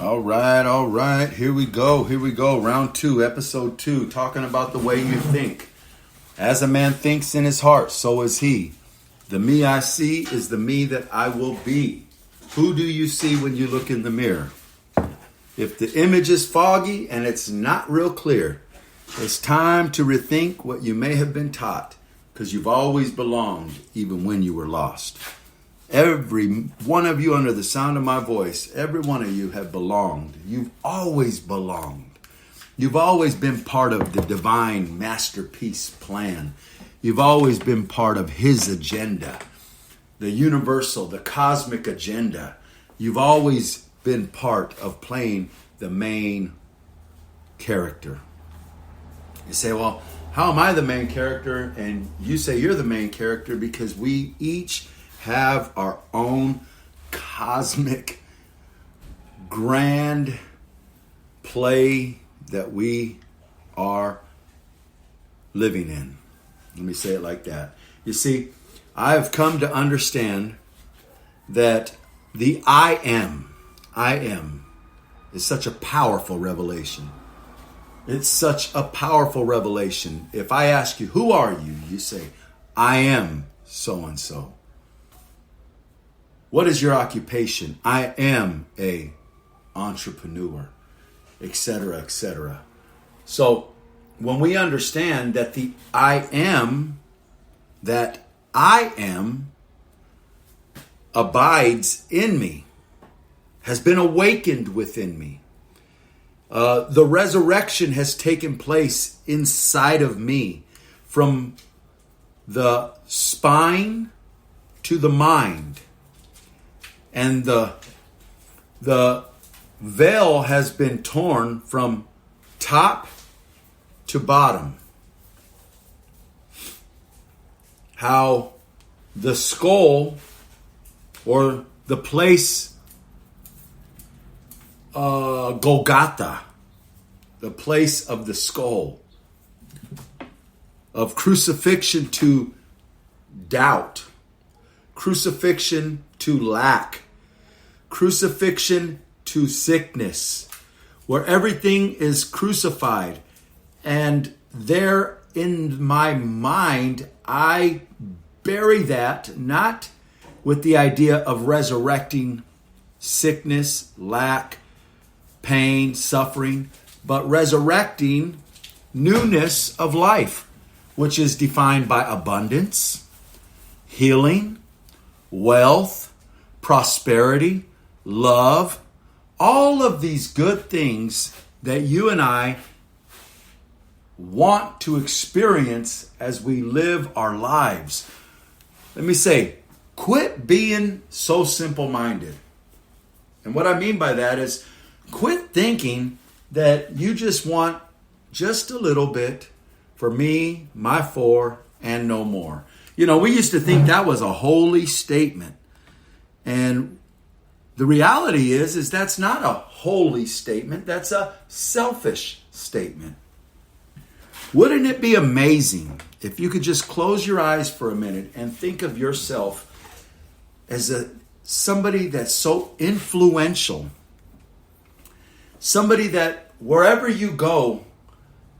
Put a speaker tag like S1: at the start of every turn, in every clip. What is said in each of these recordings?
S1: All right. Here we go. Round 2, episode 2, talking about the way you think. As a man thinks in his heart, so is he. The me I see is the me that I will be. Who do you see when you look in the mirror? If the image is foggy and it's not real clear, it's time to rethink what you may have been taught, because you've always belonged, even when you were lost. Every one of you under the sound of my voice, every one of you have belonged. You've always belonged. You've always been part of the divine masterpiece plan. You've always been part of his agenda, the universal, the cosmic agenda. You've always been part of playing the main character. You say, well, how am I the main character? And you say you're the main character because we each have our own cosmic grand play that we are living in. Let me say it like that. You see, I have come to understand that the I am is such a powerful revelation. It's such a powerful revelation. If I ask you, who are you? You say, I am so-and-so. What is your occupation? I am a entrepreneur, etc., etc. So when we understand that the I am abides in me, has been awakened within me. The resurrection has taken place inside of me, from the spine to the mind. And the veil has been torn from top to bottom. How the skull, or the place Golgotha, the place of the skull, of crucifixion to doubt, crucifixion to lack, crucifixion to sickness, where everything is crucified. And there in my mind, I bury that, not with the idea of resurrecting sickness, lack, pain, suffering, but resurrecting newness of life, which is defined by abundance, healing, wealth, prosperity, love, all of these good things that you and I want to experience as we live our lives. Let me say, quit being so simple-minded. And what I mean by that is, quit thinking that you just want just a little bit for me, my four, and no more. You know, we used to think that was a holy statement. And the reality is that's not a holy statement. That's a selfish statement. Wouldn't it be amazing if you could just close your eyes for a minute and think of yourself as somebody that's so influential, somebody that wherever you go,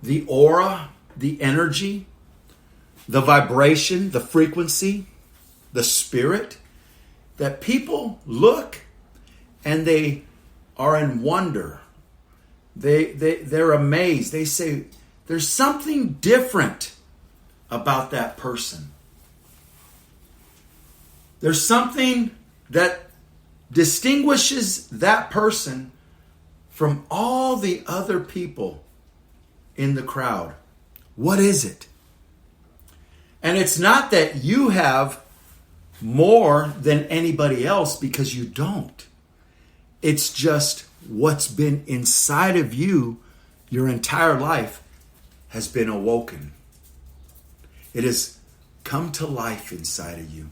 S1: the aura, the energy, the vibration, the frequency, the spirit, that people look and they are in wonder. They're amazed. They say, there's something different about that person. There's something that distinguishes that person from all the other people in the crowd. What is it? And it's not that you have more than anybody else, because you don't. It's just what's been inside of you your entire life has been awoken. It has come to life inside of you.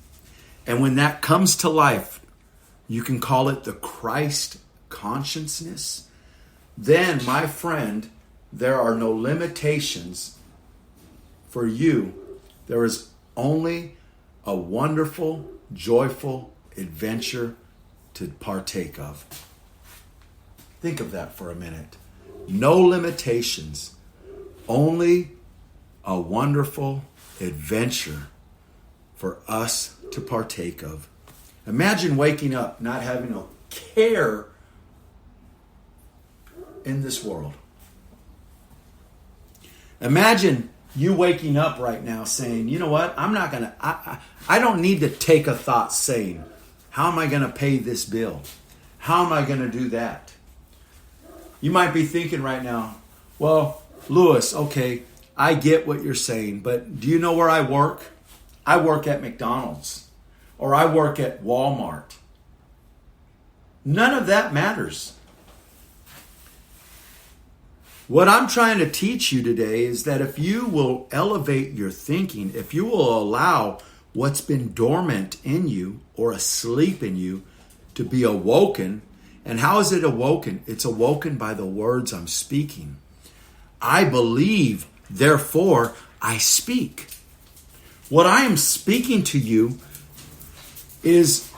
S1: And when that comes to life, you can call it the Christ consciousness. Then, my friend, there are no limitations for you. There is only a wonderful, joyful adventure to partake of. Think of that for a minute. No limitations. Only a wonderful adventure for us to partake of. Imagine waking up not having a care in this world. Imagine you waking up right now saying, you know what, I don't need to take a thought saying, how am I going to pay this bill? How am I going to do that? You might be thinking right now, well, Lewis, okay, I get what you're saying, but do you know where I work? I work at McDonald's or I work at Walmart. None of that matters. What I'm trying to teach you today is that if you will elevate your thinking, if you will allow what's been dormant in you or asleep in you to be awoken, and how is it awoken? It's awoken by the words I'm speaking. I believe, therefore I speak. What I am speaking to you is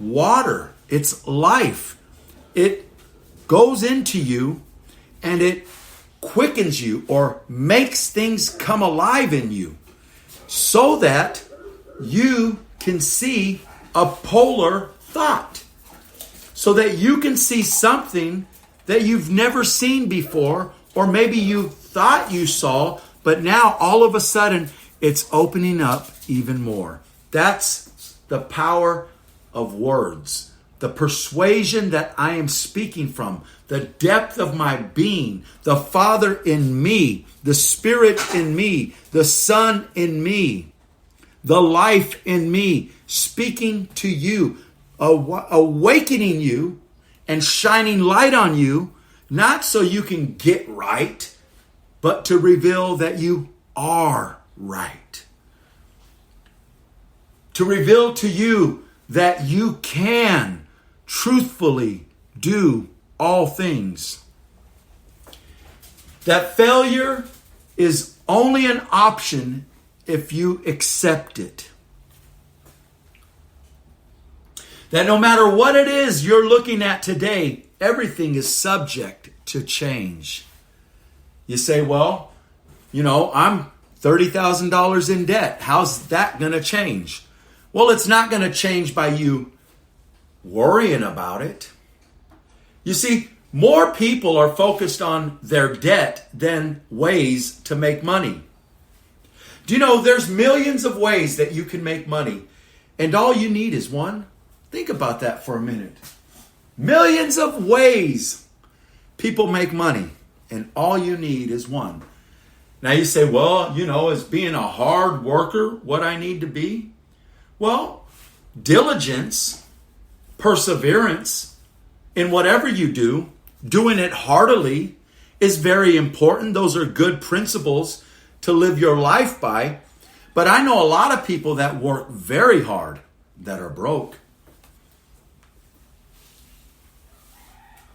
S1: water. It's life. It goes into you and it quickens you or makes things come alive in you so that you can see a polar thought, so that you can see something that you've never seen before, or maybe you thought you saw, but now all of a sudden it's opening up even more. That's the power of words. The persuasion that I am speaking from, the depth of my being, the Father in me, the Spirit in me, the Son in me, the life in me, speaking to you, awakening you and shining light on you, not so you can get right, but to reveal that you are right. To reveal to you that you can truthfully do all things. That failure is only an option if you accept it. That no matter what it is you're looking at today, everything is subject to change. You say, well, I'm $30,000 in debt. How's that going to change? Well, it's not going to change by you worrying about it. You see, more people are focused on their debt than ways to make money. Do you know there's millions of ways that you can make money, and all you need is one? Think about that for a minute. Millions of ways people make money, and all you need is one. Now you say, well, as being a hard worker, what I need to be? Well, diligence, perseverance in whatever you do, doing it heartily is very important. Those are good principles to live your life by. But I know a lot of people that work very hard that are broke.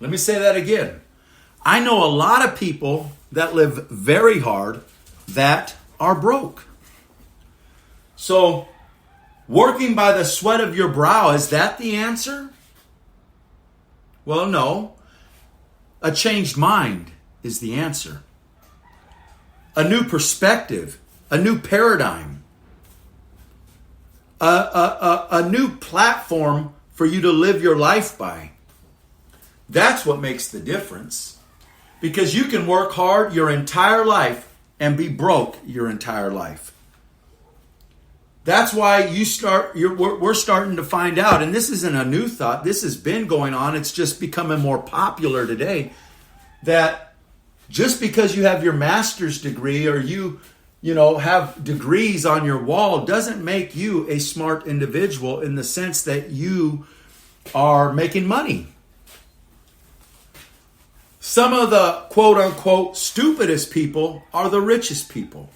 S1: Let me say that again. I know a lot of people that live very hard that are broke. So, working by the sweat of your brow, is that the answer? Well, no. A changed mind is the answer. A new perspective, a new paradigm, a new platform for you to live your life by. That's what makes the difference. Because you can work hard your entire life and be broke your entire life. That's why we're starting to find out, and this isn't a new thought, this has been going on, it's just becoming more popular today, that just because you have your master's degree or you have degrees on your wall doesn't make you a smart individual in the sense that you are making money. Some of the quote-unquote stupidest people are the richest people.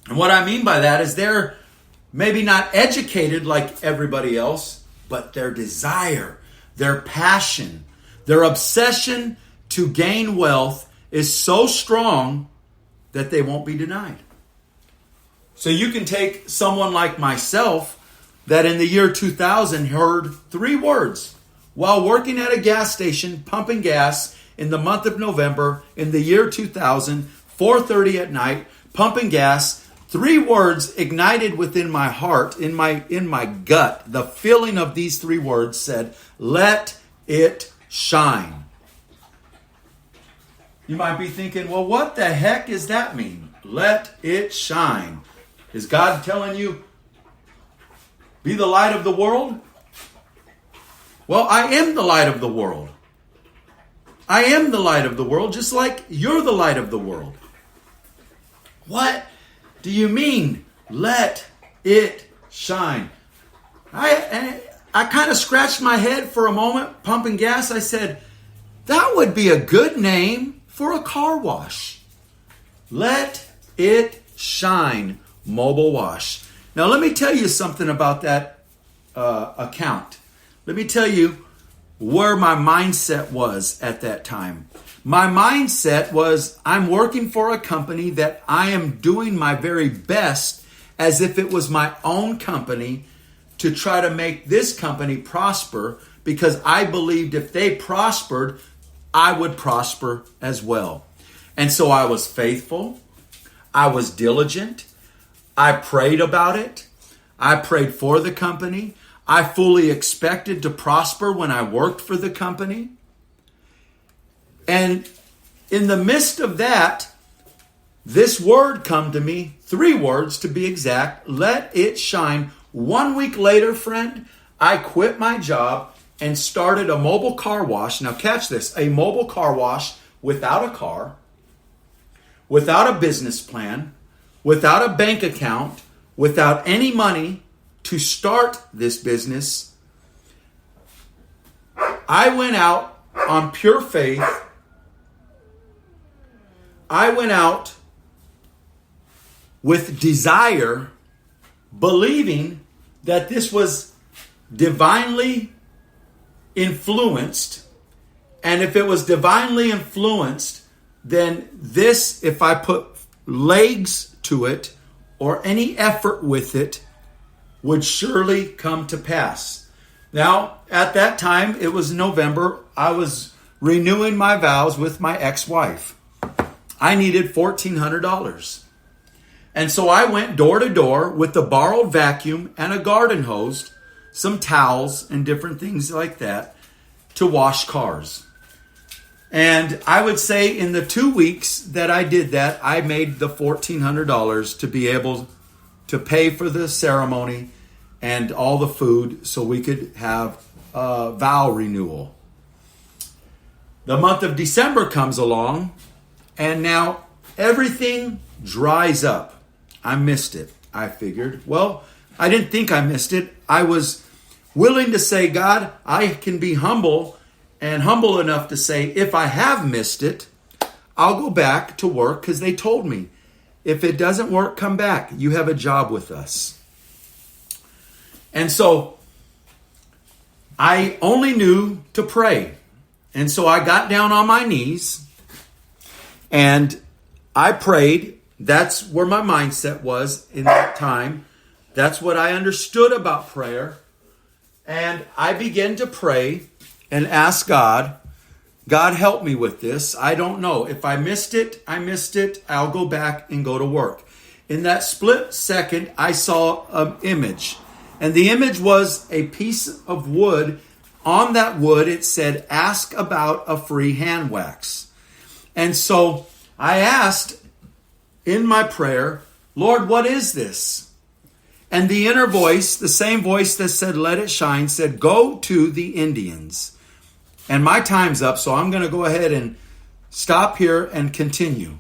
S1: And what I mean by that is they're maybe not educated like everybody else, but their desire, their passion, their obsession to gain wealth is so strong that they won't be denied. So you can take someone like myself that in the year 2000 heard 3 words. while working at a gas station pumping gas in the month of November in the year 2000, 4:30 at night, pumping gas. 3 words ignited within my heart, in my gut. The feeling of these 3 words said, "Let it shine." You might be thinking, well, what the heck does that mean? Let it shine. Is God telling you, be the light of the world? Well, I am the light of the world. I am the light of the world, just like you're the light of the world. What do you mean, let it shine? I kind of scratched my head for a moment, pumping gas. I said, that would be a good name for a car wash. Let it shine mobile wash. Now, let me tell you something about that account. Let me tell you where my mindset was at that time. My mindset was, I'm working for a company that I am doing my very best as if it was my own company to try to make this company prosper, because I believed if they prospered, I would prosper as well. And so I was faithful. I was diligent. I prayed about it. I prayed for the company. I fully expected to prosper when I worked for the company. And in the midst of that, this word come to me, 3 words to be exact, let it shine. 1 week later, friend, I quit my job and started a mobile car wash. Now catch this, a mobile car wash without a car, without a business plan, without a bank account, without any money to start this business. I went out on pure faith. I went out with desire, believing that this was divinely influenced. And if it was divinely influenced, then this, if I put legs to it or any effort with it, would surely come to pass. Now, at that time, it was November. I was renewing my vows with my ex-wife. I needed $1,400. And so I went door to door with the borrowed vacuum and a garden hose, some towels and different things like that to wash cars. And I would say in the 2 weeks that I did that, I made the $1,400 to be able to pay for the ceremony and all the food so we could have a vow renewal. The month of December comes along, and now everything dries up. I missed it, I figured. Well, I didn't think I missed it. I was willing to say, God, I can be humble, and humble enough to say, if I have missed it, I'll go back to work, because they told me, if it doesn't work, come back. You have a job with us. And so I only knew to pray. And so I got down on my knees and I prayed. That's where my mindset was in that time. That's what I understood about prayer. And I began to pray and ask God, God, help me with this. I don't know. If I missed it, I missed it. I'll go back and go to work. In that split second, I saw an image. And the image was a piece of wood. On that wood, it said, ask about a free hand wax. And so I asked in my prayer, Lord, what is this? And the inner voice, the same voice that said, let it shine, said, go to the Indians. And my time's up, so I'm going to go ahead and stop here and continue.